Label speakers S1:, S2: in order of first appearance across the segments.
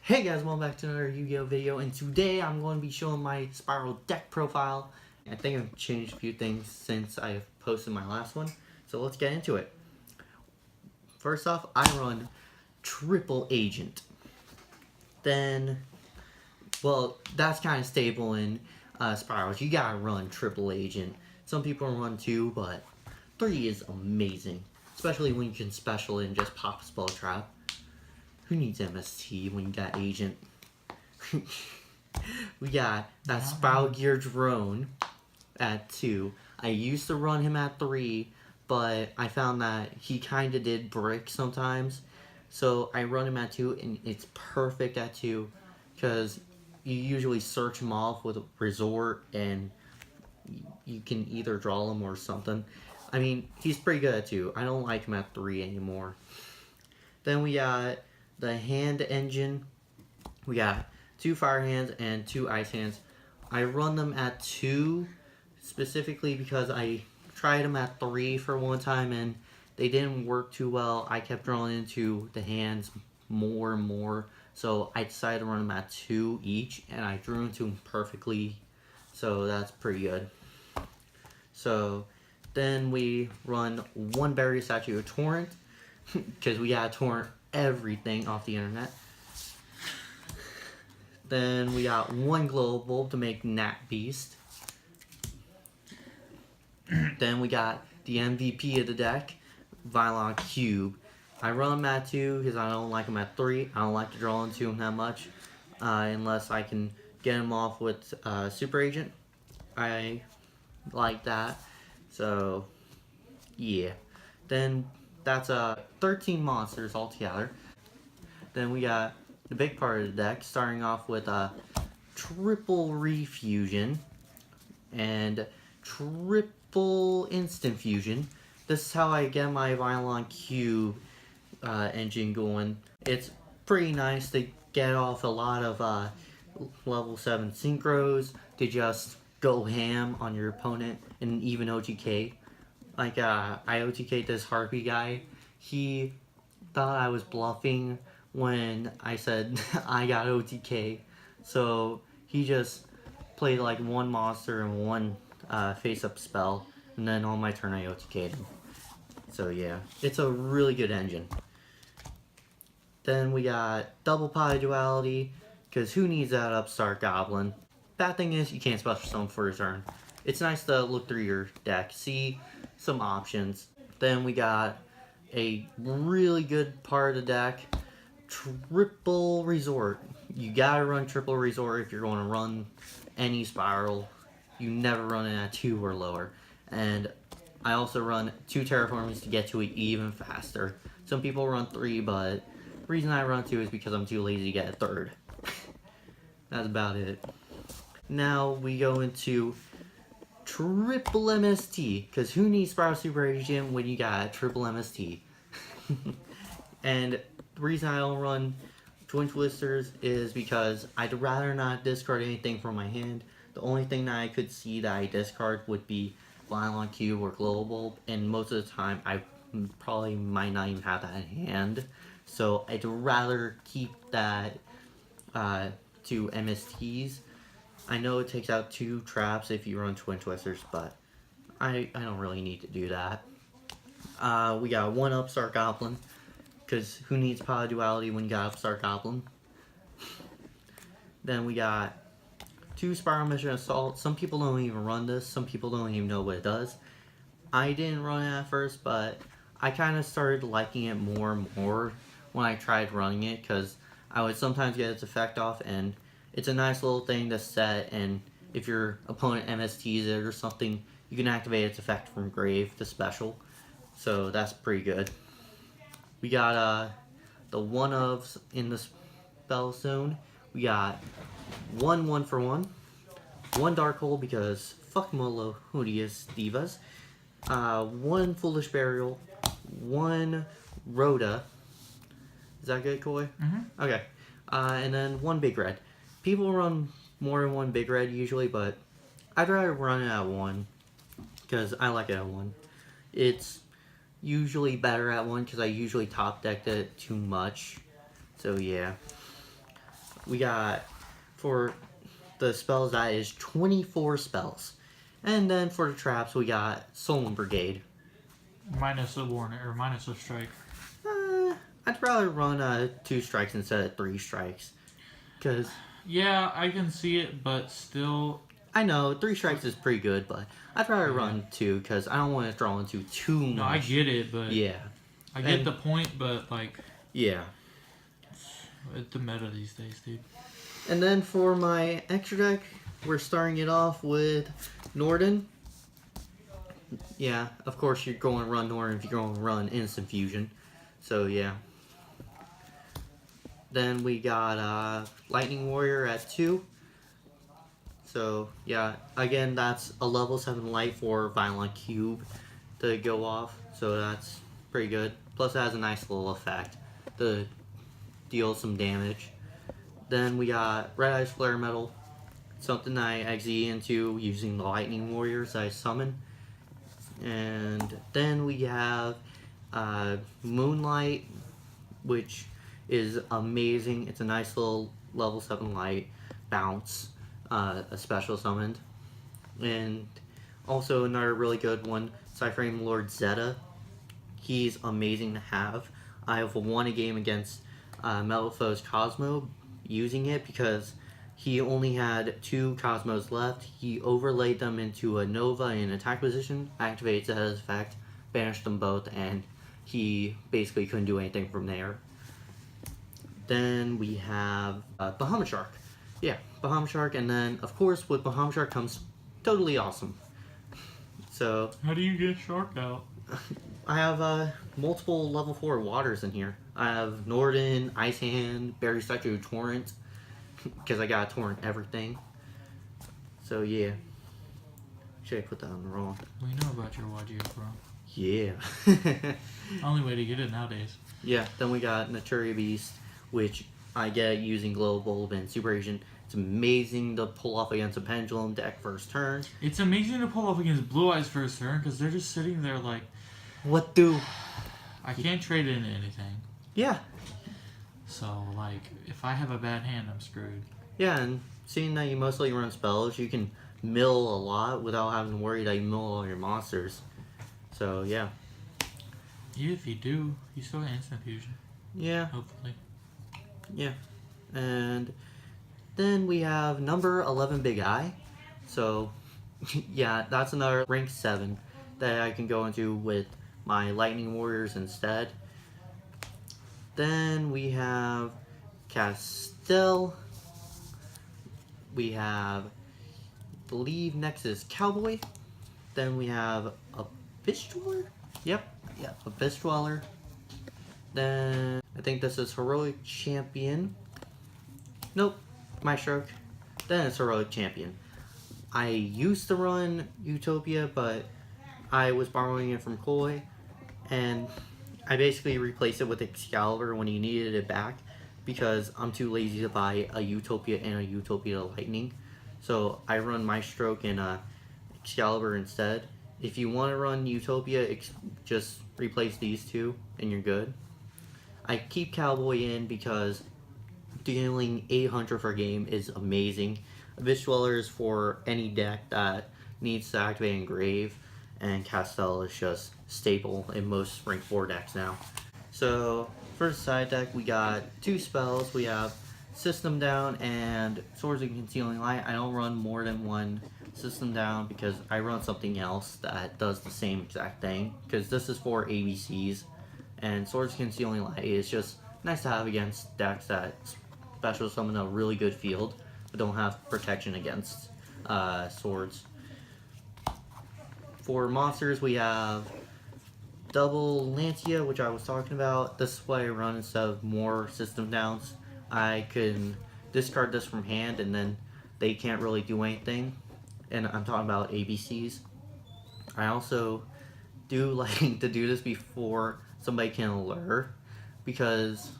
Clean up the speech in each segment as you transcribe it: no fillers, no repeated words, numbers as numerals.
S1: Hey guys, welcome back to another Yu-Gi-Oh video, and today I'm going to be showing my Spiral deck profile. I think I've changed a few things since I've posted my last one, so let's get into it. First off, I run Triple Agent. Then, well, that's kind of stable in Spyrals. You gotta run Triple Agent. Some people run 2, but 3 is amazing, especially when you can special and just pop a Spell Trap. Who needs MST when you got Agent? We got that Spiral Gear Drone at 2. I used to run him at 3, but I found that he kind of did brick sometimes. So I run him at 2, and it's perfect at 2 because you usually search him off with a Resort, and you can either draw him or something. I mean, he's pretty good at 2. I don't like him at 3 anymore. Then we got the hand engine. We got 2 fire hands and 2 ice hands. I run them at 2 specifically because I tried them at 3 for one time and they didn't work too well. I kept drawing into the hands more and more, so I decided to run them at 2 each, and I drew into them perfectly, so that's pretty good. So then we run 1 Barrier Statue of Torrent because we got Torrent everything off the internet. Then we got 1 Glow Bulb to make Nat Beast. Then we got the MVP of the deck, Vylon Cube. I run him at 2 because I don't like him at 3. I don't like to draw into him that much unless I can get him off with Super Agent. I like that. So yeah. Then that's 13 monsters altogether. Then we got the big part of the deck, starting off with triple refusion and triple instant fusion. This is how I get my Vylon Cube engine going. It's pretty nice to get off a lot of level 7 synchros to just go ham on your opponent and even OTK. Like, I OTK'd this Harpy guy. He thought I was bluffing when I said I got OTK. So he just played like 1 monster and 1 face-up spell. And then on my turn I OTK'd him. So yeah, it's a really good engine. Then we got double Pie Duality, because who needs that Upstart Goblin? Bad thing is you can't special summon for his turn. It's nice to look through your deck, see some options. Then we got a really good part of the deck, Triple Resort. You gotta run Triple Resort if you're going to run any Spiral. You never run it at 2 or lower. And I also run 2 Terraformings to get to it even faster. Some people run 3, but the reason I run 2 is because I'm too lazy to get a 3rd. That's about it. Now we go into Triple MST, because who needs Spiral Super Agent when you got Triple MST? And the reason I don't run Twin Twisters is because I'd rather not discard anything from my hand. The only thing that I could see that I discard would be Vylon Cube or Global, and most of the time I probably might not even have that in hand. So I'd rather keep that to MSTs. I know it takes out 2 traps if you run Twin Twisters, but I don't really need to do that. We got 1 Upstart Goblin, because who needs Power Duality when you got Upstart Goblin? Then we got 2 Spiral Mission Assault. Some people don't even run this. Some people don't even know what it does. I didn't run it at first, but I kind of started liking it more and more when I tried running it, because I would sometimes get its effect off, and it's a nice little thing to set, and if your opponent MSTs it or something, you can activate its effect from grave to special. So that's pretty good. We got the 1-ofs in the spell zone. We got 1 for 1, 1 Dark Hole because fuck Molo Hodious Divas, 1 Foolish Burial, 1 Rhoda. Is that good, Koi?
S2: Mm-hmm.
S1: Okay. And then 1 Big Red. People run more than 1 Big Red usually, but I'd rather run it at 1 because I like it at 1. It's usually better at 1 because I usually top decked it too much. So yeah. we got for the spells that is 24 spells. And then for the traps, we got Solemn Brigade.
S2: Minus a warning, or minus a strike.
S1: I'd rather run 2 strikes instead of 3 strikes. Because...
S2: Yeah, I can see it, but still...
S1: I know, 3 strikes is pretty good, but I'd rather run 2 because I don't want to draw into too much.
S2: No, I get it, but...
S1: Yeah.
S2: I get the point, but, like...
S1: Yeah.
S2: It's the meta these days, dude.
S1: And then for my extra deck, we're starting it off with Norden. Yeah, of course you're going to run Norden if you're going to run Instant Fusion. So, yeah. Then we got Lightning Warrior at 2. So, yeah, again, that's a level 7 light for Violent Cube to go off. So that's pretty good. Plus it has a nice little effect to deal some damage. Then we got Red Eyes Flare Metal. Something I XE into using the Lightning Warriors I summon. And then we have Moonlight, which is amazing. It's a nice little level 7 light bounce, a special summoned. And also another really good one, Cyframe Lord Zeta. He's amazing to have. I have won a game against Metal Foe's Cosmo using it because he only had 2 Cosmos left. He overlaid them into a Nova in attack position, activates Zeta's effect, banished them both, and he basically couldn't do anything from there. Then we have Bahamut Shark. Yeah, Bahamut Shark, and then, of course, with Bahamut Shark comes Totally Awesome. So...
S2: How do you get Shark out?
S1: I have multiple level 4 waters in here. I have Norden, Ice Hand, Berry Statue, Torrent, because I got Torrent everything. So, yeah. Should I put that on the wrong?
S2: We know about your YGF, bro.
S1: Yeah.
S2: Only way to get it nowadays.
S1: Yeah, then we got Naturia Beast, which I get using Glow Bulb and Super Agent. It's amazing to pull off against a Pendulum deck first turn.
S2: It's amazing to pull off against Blue Eyes first turn, because they're just sitting there like...
S1: What do?
S2: I can't trade it into anything.
S1: Yeah.
S2: So, like, if I have a bad hand, I'm screwed.
S1: Yeah, and seeing that you mostly run spells, you can mill a lot without having to worry that you mill all your monsters. So, yeah.
S2: Even if you do, you still have Instant Fusion.
S1: Yeah.
S2: Hopefully.
S1: Yeah. And then we have number 11 Big Eye. So, yeah, that's another rank 7 that I can go into with my Lightning Warriors instead. Then we have Castell. We have, I believe next is Cowboy. Then we have Abyss Dweller. Yep, Abyss Dweller. Then I think this is Heroic Champion. Nope, my stroke. Then it's Heroic Champion. I used to run Utopia, but I was borrowing it from Koi, and I basically replaced it with Excalibur when he needed it back because I'm too lazy to buy a Utopia and a Utopia Lightning. So I run my stroke in Excalibur instead. If you want to run Utopia, just replace these two and you're good. I keep Cowboy in because dealing 800 per game is amazing. Abyss Dweller is for any deck that needs to activate Engrave, and Castell is just staple in most rank 4 decks now. So, for the side deck, we got 2 spells. We have System Down and Swords of Concealing Light. I don't run more than one System Down because I run something else that does the same exact thing, because this is for ABCs, and Swords of Concealing Light is just nice to have against decks that special summon a really good field but don't have protection against swords. For monsters, we have Double Lancia, which I was talking about. This is what I run instead of more System Downs. I can discard this from hand and then they can't really do anything. And I'm talking about ABCs. I also do like to do this before somebody can allure, because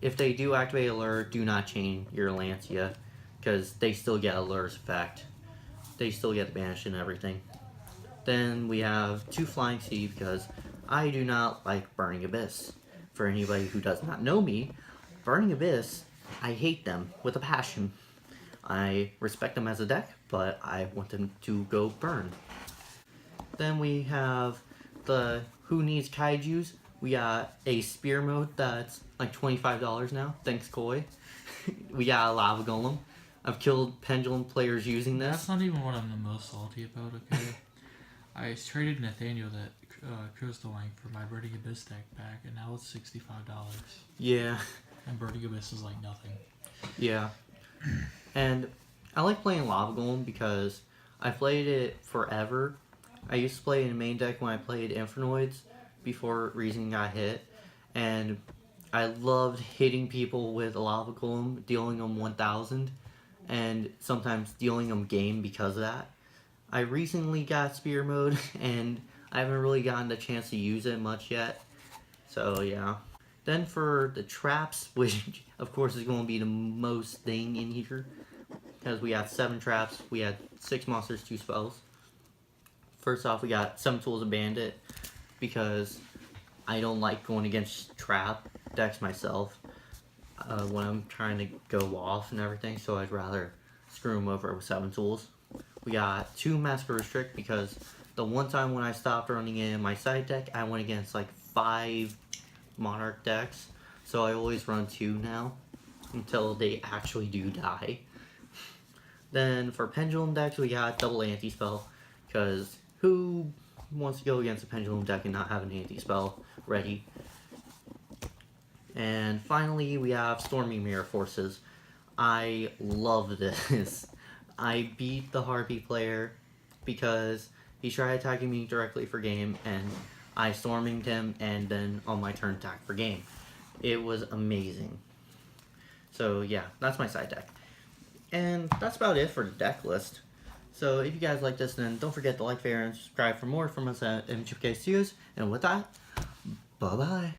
S1: if they do activate allure, do not chain your Lancia, because they still get allure's effect. They still get banished and everything. Then we have 2 Flying Sea because I do not like Burning Abyss. For anybody who does not know me, Burning Abyss I hate them with a passion. I respect them as a deck, but I want them to go burn. Then we have the Who Needs Kaijus. We got a spear mode that's like $25 now. Thanks, Koi. We got a lava golem. I've killed pendulum players using this.
S2: That's not even what I'm the most salty about, okay? I traded Nathaniel that Crystal Link for my Burning Abyss deck back, and now it's $65.
S1: Yeah.
S2: And Burning Abyss is like nothing.
S1: Yeah. And I like playing Lava Golem because I played it forever. I used to play in main deck when I played Infernoids before Reason got hit. And I loved hitting people with a Lava Golem, dealing them 1,000, and sometimes dealing them game because of that. I recently got Spear Mode, and I haven't really gotten the chance to use it much yet. So, yeah. Then for the traps, which of course is going to be the most thing in here, because we got 7 traps, we had 6 monsters, 2 spells. First off, we got 7 Tools of Bandit, because I don't like going against trap decks myself when I'm trying to go off and everything, so I'd rather screw them over with 7 Tools. We got 2 Massacre Restrict, because the one time when I stopped running in my side deck, I went against like 5 Monarch decks, so I always run 2 now until they actually do die. Then for Pendulum decks, we got double anti-spell, because who wants to go against a Pendulum deck and not have an anti-spell ready? And finally, we have Stormy Mirror Forces. I love this. I beat the Harpy player because he tried attacking me directly for game, and I storming him, and then on my turn attack for game. It was amazing. So yeah, that's my side deck. And that's about it for the deck list. So if you guys like this, then don't forget to like, favorite, and subscribe for more from us at MGK Studios. And with that, bye-bye.